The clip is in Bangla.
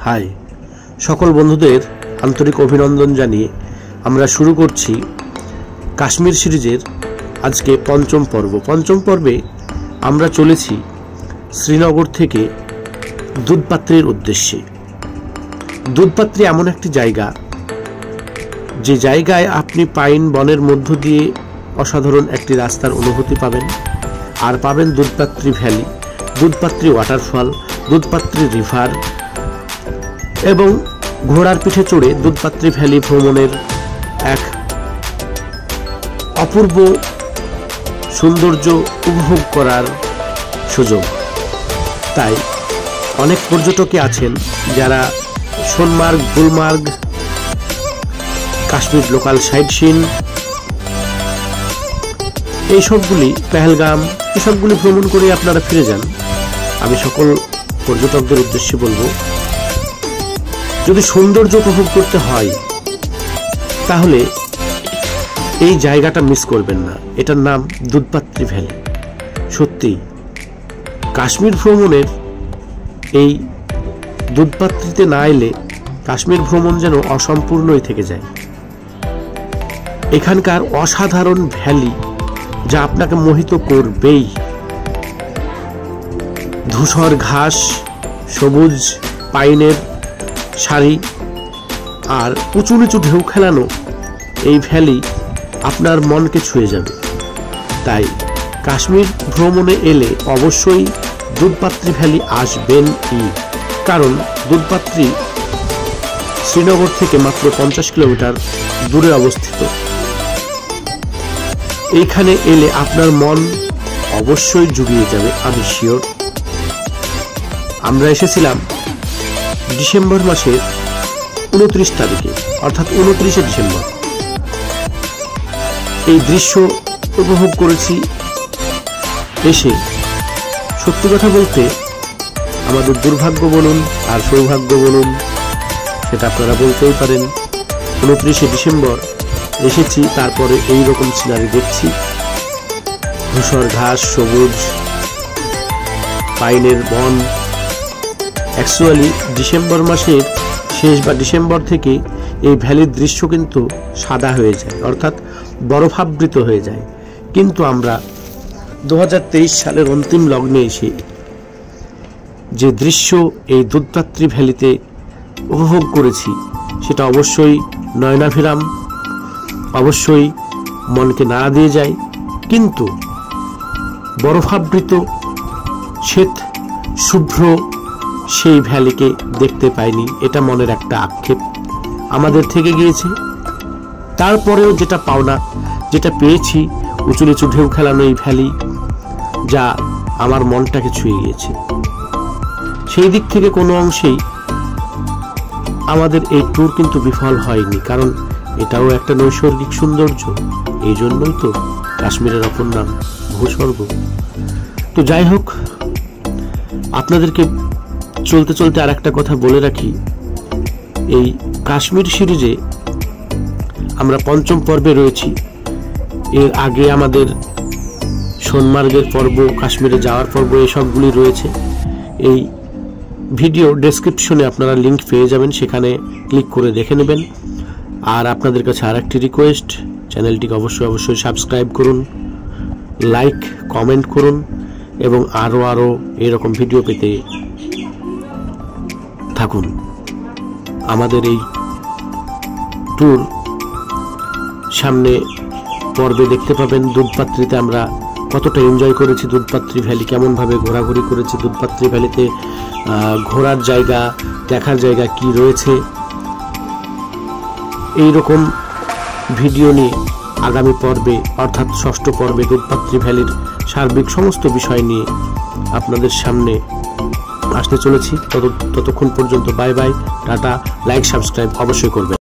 হাই সকল বন্ধুদের আন্তরিক অভিনন্দন জানিয়ে আমরা শুরু করছি কাশ্মীর সিরিজের আজকে পঞ্চম পর্বে আমরা চলেছি শ্রীনগর থেকে দুধপাত্রির উদ্দেশ্যে। দুধপাত্রি এমন একটি জায়গা যে জায়গায় আপনি পাইন বনের মধ্য দিয়ে অসাধারণ একটি রাস্তার অনুভূতি পাবেন, আর পাবেন Doodhpathri valley, Doodhpathri waterfall, Doodhpathri river এবং ঘোড়ার পিঠে চড়ে দুধপাত্রি ভ্যালি ভ্রমণের এক অপূর্ব সৌন্দর্য উপভোগ করার সুযোগ। তাই অনেক পর্যটকই আছেন যারা Sonamarg, Gulmarg, Kashmir local sightseeing, এইসবগুলি পেহেলগাম, এসবগুলি ভ্রমণ করে আপনারা ফিরে যান। আমি সকল পর্যটকদের উদ্দেশ্যে বলবো, যদি সৌন্দর্য উপভোগ করতে হয় তাহলে এই জায়গাটা মিস করবেন না। এটার নাম দুধপাত্রি ভ্যালি। সত্যি কাশ্মীর ভ্রমণের এই দুধপাত্রিতে না এলে কাশ্মীর ভ্রমণ যেন অসম্পূর্ণই থেকে যায়। এখানকার অসাধারণ ভ্যালি যা আপনাকে মোহিত করবেই। ধূসর ঘাস, সবুজ পাইনের সারি আর উঁচু নিচু ঢেউ খেলানো এই ভ্যালি আপনার মনকে ছুঁয়ে যাবে। তাই কাশ্মীর ভ্রমণে এলে অবশ্যই দুধপাত্রি ভ্যালি আসবেনই, কারণ দুধপাত্রি শ্রীনগর থেকে মাত্র 50 কিলোমিটার দূরে অবস্থিত। এইখানে এলে আপনার মন অবশ্যই জুড়িয়ে যাবে, আমি শিওর। আমরা এসেছিলাম ডিসেম্বর মাসের 29 তারিখে, অর্থাৎ 29শে ডিসেম্বর। এই দৃশ্য উপভোগ করেছি এসে। সত্যি কথা বলতে আমাদের দুর্ভাগ্য বলুন আর সৌভাগ্য বলুন, সেটা আপনারা বলতেই পারেন। 29শে ডিসেম্বর এসেছি, তারপরে এই রকম সিনারি দেখছি। ধূসর ঘাস, সবুজ পাইনের বন। অ্যাকচুয়ালি ডিসেম্বর মাসের শেষ বা ডিসেম্বর থেকে এই ভ্যালির দৃশ্য কিন্তু সাদা হয়ে যায়, অর্থাৎ বরফাবৃত হয়ে যায়। কিন্তু আমরা 2023 সালের অন্তিম লগ্নে এসে যে দৃশ্য এই দুধপাত্রি ভ্যালিতে উপভোগ করেছি সেটা অবশ্যই নয়নাভিরাম, অবশ্যই মনকে নাড়া দিয়ে যায়। কিন্তু বরফাবৃত শ্বেত শুভ্র সেই ভ্যালিকে দেখতে পাইনি, এটা মনের একটা আক্ষেপ আমাদের থেকে গিয়েছে। তারপরেও যেটা পাওনা, যেটা পেয়েছি, উঁচু নিচু ঢেউ খেলানো এই ভ্যালি, যা আমার মনটাকে ছুঁয়ে গিয়েছে। সেই দিক থেকে কোনো অংশেই আমাদের এই ট্যুর কিন্তু বিফল হয়নি, কারণ এটাও একটা নৈসর্গিক সৌন্দর্য। এই জন্যই তো কাশ্মীরের অপর নাম ভূস্বর্গ। তো যাই হোক, আপনাদেরকে চলতে চলতে আর একটা কথা বলে রাখি। এই কাশ্মীর সিরিজে আমরা 5ম পর্বে রয়েছি। এর আগে আমাদের সোনমার্গের পর্ব, কাশ্মীরে যাওয়ার পর্ব, এসবগুলি রয়েছে। এই ভিডিও ডেসক্রিপশনে আপনারা লিঙ্ক পেয়ে যাবেন, সেখানে ক্লিক করে দেখে নেবেন। আর আপনাদের কাছে আর একটি রিকোয়েস্ট, চ্যানেলটিকে অবশ্যই সাবস্ক্রাইব করুন, লাইক কমেন্ট করুন এবং আরও এরকম ভিডিও পেতে থাকুন। আমাদের এই ট্যুর সামনে পর্বে দেখতে পাবেন দুধপাত্রিতে আমরা কতটা এনজয় করেছি, দুধপাত্রি ভ্যালি কেমনভাবে ঘোরাঘুরি করেছি, দুধপাত্রি ভ্যালিতে ঘোরার জায়গা, দেখার জায়গা কি রয়েছে। এই রকম ভিডিও নিয়ে আগামী পর্বে, অর্থাৎ 6ষ্ঠ পর্বে দুধপাত্রি ভ্যালির সার্বিক সমস্ত বিষয় নিয়ে আপনাদের সামনে আসতে চলেছি। ততক্ষণ পর্যন্ত bye bye, tata. Like subscribe অবশ্যই করবেন।